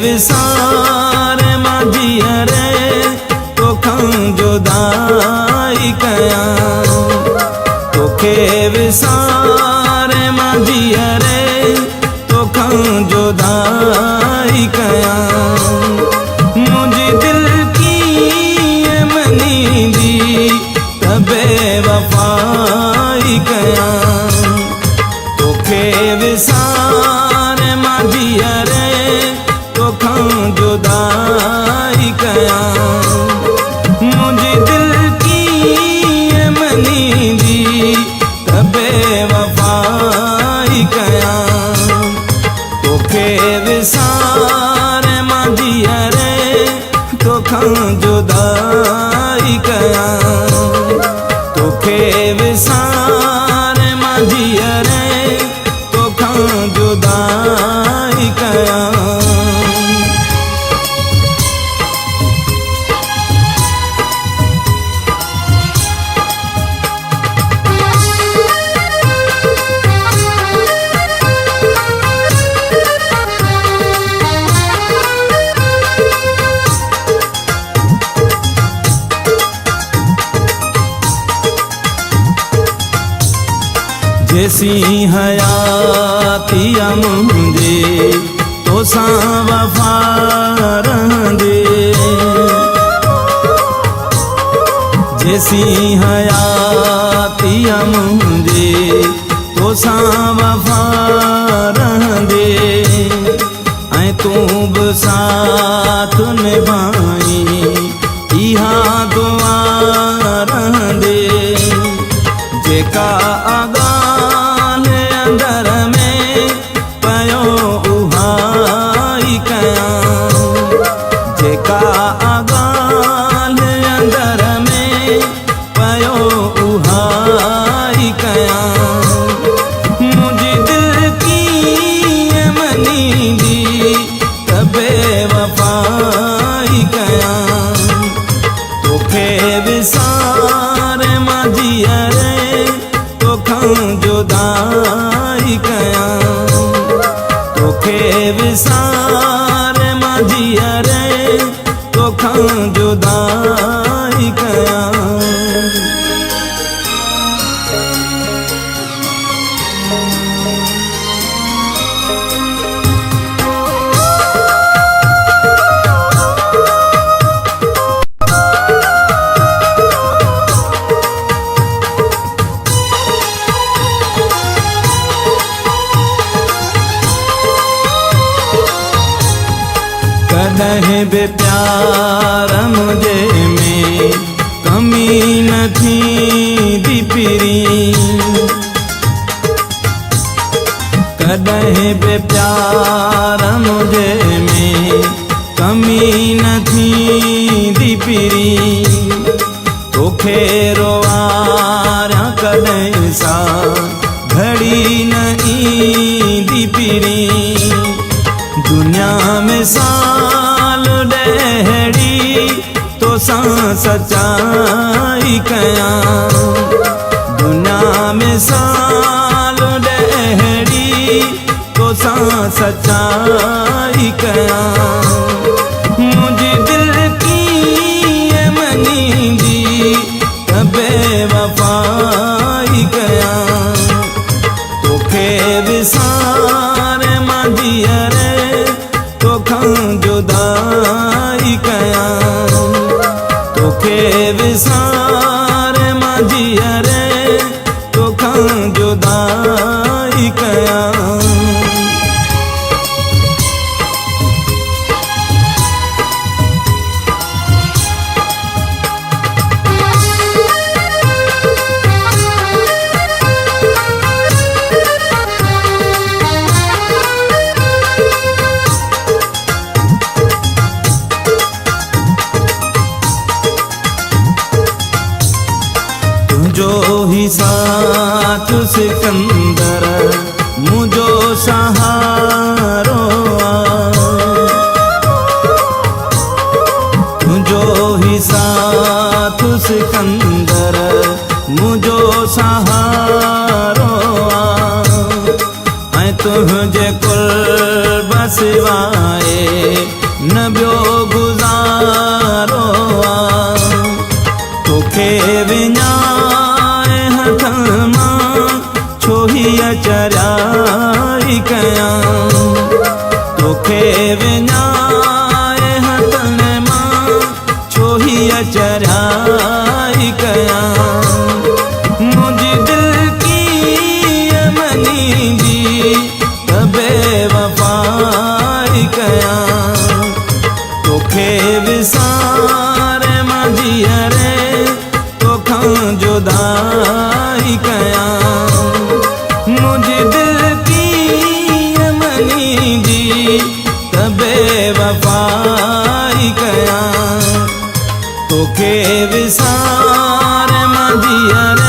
विसार माझी रे तोखां जुदाई कयां, तोखे विसार माझी रे तोखां जुदाई कयां। मुझी दिल की मनींदी तबे वफाई कयां, तोखे विसार माझी रे तोखां जुदाई कयां। मुझी दिल की मनींदी तबे वफाई कयां, तोखे विसार माझी रे तोखां जुदाई कयां, तोखे विसार माझी रे तोखां जुदाई कयां। जैसी हयातिया मुझे तो सा वफा रहंदे, जैसी हयातिया मुझे तो सा वफा रहंदे। ऐं तू भी साथ निभाई इहा दुआ रहंदे, जेका अंदर में पयो उहाई कयां, जेका अंदर में पयो उहाई कयां। मुझी दिल की मनींदी तबे वफाई कयां, तोखे विसार माझी रे तोखां जुदाई कयां, तोखे विसार माझी रे तोखां जुदाई कयां। कॾहिं बि प्यार मुझे में कमी न थींदी पिरी, कॾहिं बि प्यार मुझे में कमी न थींदी पिरी। तोखे रोवारियां कॾहिं सा घड़ी न ईंदी पिरी, दुनिया में साल ॾहड़ी तो सां सचाई कयां, दुनिया में साल ॾहड़ी तो सां सचाई कयां। मुझी दिल की मनींदी तबे वफाई कयां, तोखे विसार माझी रे तोखां जुदाई कयां, तोखे विसार माझी रे तोखां जुदाई कयां। जो ही साथ सिकंदर मुझो सहारो, जो ही साथ सिकंदर मुझो सहारो। ऐं तुझे कुर्ब सिवाए विञाए हथनि मां छो हीअ चरियाई कयां तोखे विञाए हथनि मां छो हीअ चरियाई कयां मुंहिंजी दिलि कीअं मञींदी त बेवफ़ाई कयां तोखे विसारे मां जीअरे तोखां जुदाई कयां मुंहिंजी दिलि कीअं मञींदी त बेवफ़ाई कयां तोखे विसारे मां जीअरे